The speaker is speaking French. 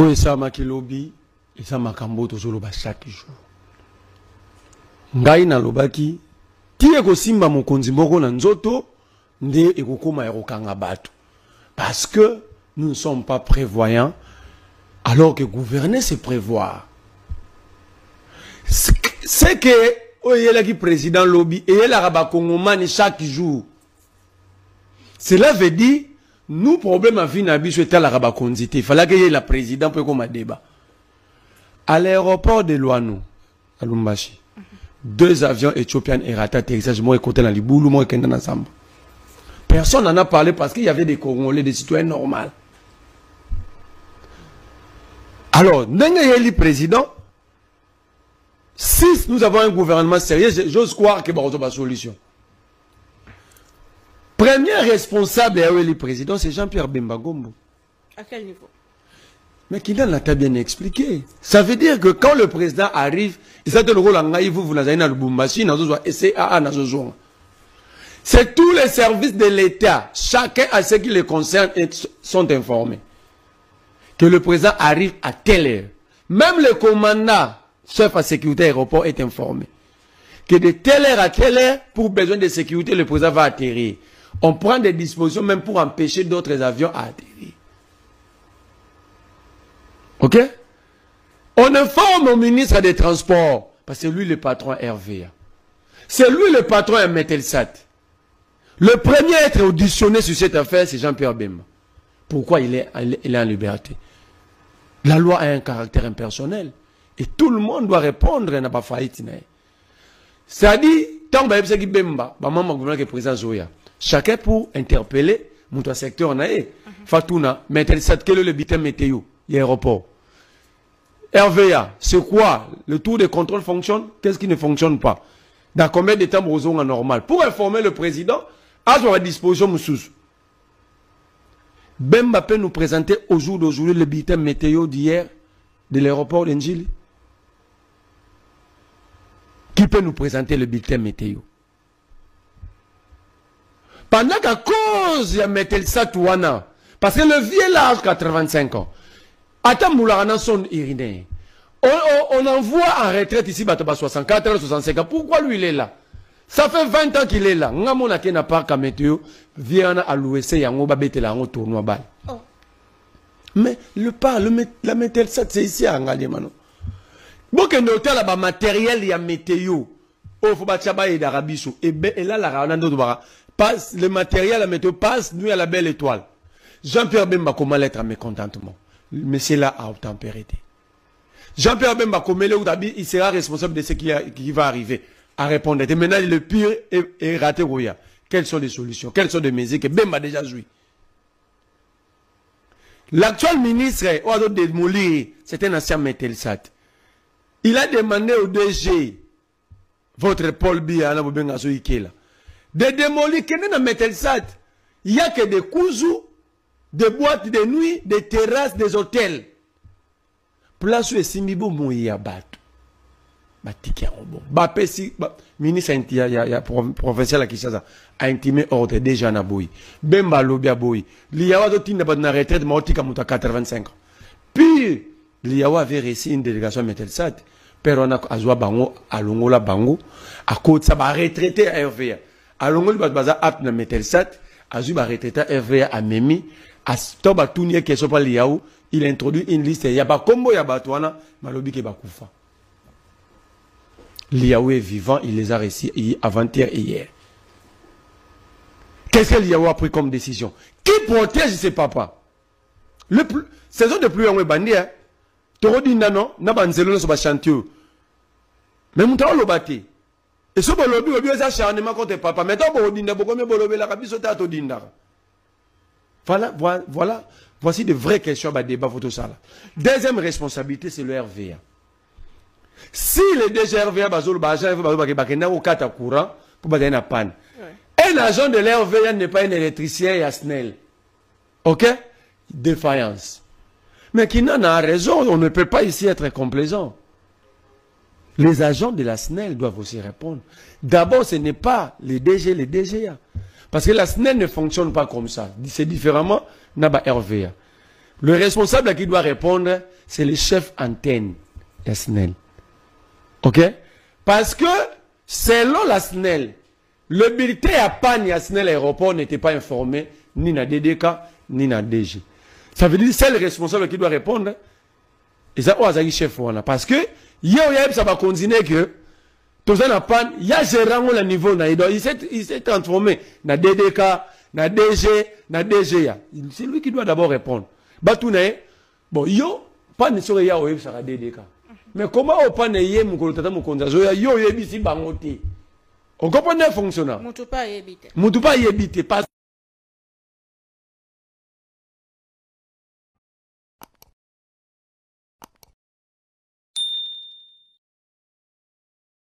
oyo esalamaki lobi eza makambo tozoloba chaque jour. Ngai nalobaki ti ekosimba mokonzi moko na nzoto nde ekokoma ekokanga bato. Parce que nous ne sommes pas prévoyants alors que gouverner c'est prévoir. C'est que oyelaki président lobi et la raba kongomani chaque jour. Cela veut dire nous problème à vie na biso eta la raba konzité. Il fallait que la président pour comme débat. À l'aéroport de Luano à Lumbashi. 2 avions éthiopiens et ratés atterrissage, moi écouté dans les boulous, moi écouté dans l'ensemble. Personne n'en a parlé parce qu'il y avait des Congolais, des citoyens normaux. Alors, le président, si nous avons un gouvernement sérieux, j'ose croire qu'il va y avoir une solution. Premier responsable le président, c'est Jean-Pierre Bemba Gombo. À quel niveau? Mais qui l'a bien expliqué. Ça veut dire que quand le président arrive, c'est tous les services de l'État, chacun à ce qui les concerne sont informés. Que le président arrive à telle heure. Même le commandant, chef à sécurité aéroport, est informé. Que de telle heure à telle heure, pour besoin de sécurité, le président va atterrir. On prend des dispositions même pour empêcher d'autres avions à atterrir. Ok? On informe au ministre des Transports, parce que lui le patron RVA. C'est lui le patron à Metelsat. Le premier à être auditionné sur cette affaire, c'est Jean-Pierre Bemba. Pourquoi il est en liberté? La loi a un caractère impersonnel. Et tout le monde doit répondre à n'a pas faillite. Ça dit, tant que Bemba, président Zoya, chacun pour interpeller mon secteur naé. Fatouna, Metelsat, quel est le bulletin météo? L'aéroport. RVA, c'est quoi? Le tour de contrôle fonctionne? Qu'est-ce qui ne fonctionne pas? Dans combien de temps vous en normal? Pour informer le président, à sa disposition, Moussous. Bemba peut nous présenter au jour d'aujourd'hui le bulletin météo d'hier de l'aéroport d'Enjili. Qui peut nous présenter le bulletin météo? Pendant qu'à cause il y a Metelsat Touana, parce que le vieux là, 85 ans, attends, on envoie en retraite ici, 64 65 ans. Pourquoi lui il est là? Ça fait 20 ans qu'il est là. Ngamon a n'a pas qu'à météo, vient à l'OSC, yango babete la on tournoi bal. Mais la Metelsat c'est ici à Angali mano. Bon que noter là-bas matériel il y a météo. Oh faut batchaba et d'Arabisou. Et là la ranando de bara passe le matériel la météo passe nous à la belle étoile. Jean-Pierre Bemba comment l'être à mécontentement. Mais c'est là à tempérité. Jean-Pierre Bemba comme il sera responsable de ce qui va arriver. À répondre. Et maintenant, le pire est raté. Quelles sont les solutions? Quelles sont les mesures que Bemba a déjà joué? L'actuel ministre, c'est un ancien Metelsat. Il a demandé au DG, votre Paul Biya, de démolir qu'il Metelsat. Il n'y a que des cousous, des boîtes de nuit, des terrasses, des hôtels. Place où est Simbibo Mouyabat. Ministre professeur la Kinshasa a intimé ordre déjà na boy. Bemba lobia boy. Liawa dotin na na retraite maotika muta 85 ans. Puis Liawa avait reçu une délégation à Metelsat. Perona azwa bango alongola bango à côté ça ba retraité à RVA. Alongoli baza app na Metelsat, azu ba retraité à RVA à Memi, à toba tunie que so pa Liawa, il introduit une liste ya ba kombo ya batwana malobi ke bakufa. Liaou est vivant, il les a réussi avant-hier et hier. Qu'est-ce que Liaou a pris comme décision? Qui protège ses papas? Saison de pluie, on est bandit. Toro non, n'a pas nzelo sur chantier. Mais mon temps le bâti. Et ce que l'objet est acharnement contre papa. Maintenant, bon, dinda, beaucoup mieux bolobé la rabi sauter à to dinda. Voilà. Voici de vraies questions à débat photo ça. Deuxième responsabilité, c'est le RVA. Si le DG RVA bazol bajan bakena au kata courant pour bagana panne. Un agent de l'RVA n'est pas un électricien et SNEL. OK? Défaillance. Mais qui n'en a raison, on ne peut pas ici être complaisant. Les agents de la SNEL doivent aussi répondre. D'abord, ce n'est pas les DG, les DGA. Parce que la SNEL ne fonctionne pas comme ça. C'est différemment Naba RVA. Le responsable qui doit répondre, c'est le chef antenne, la SNEL. Ok? Parce que, selon la SNEL, le bulletin à panne à SNEL aéroport n'était pas informé, ni na DDK, ni na DG. Ça veut dire que c'est le responsable qui doit répondre. Et ça, on a un chef. Parce que, ça va continuer que, tout ça n'a pas, il y a gérant au niveau, il s'est transformé dans DDK, dans DG, dans DGA. C'est lui qui doit d'abord répondre. Bon, pas nécessairement ya oye sera DDK. Mais comment on pas neye mukolotata mukonzazo yo yebisi bangote. On comprend le fonctionnaire. Mutupa yebite. Mutupa yebite.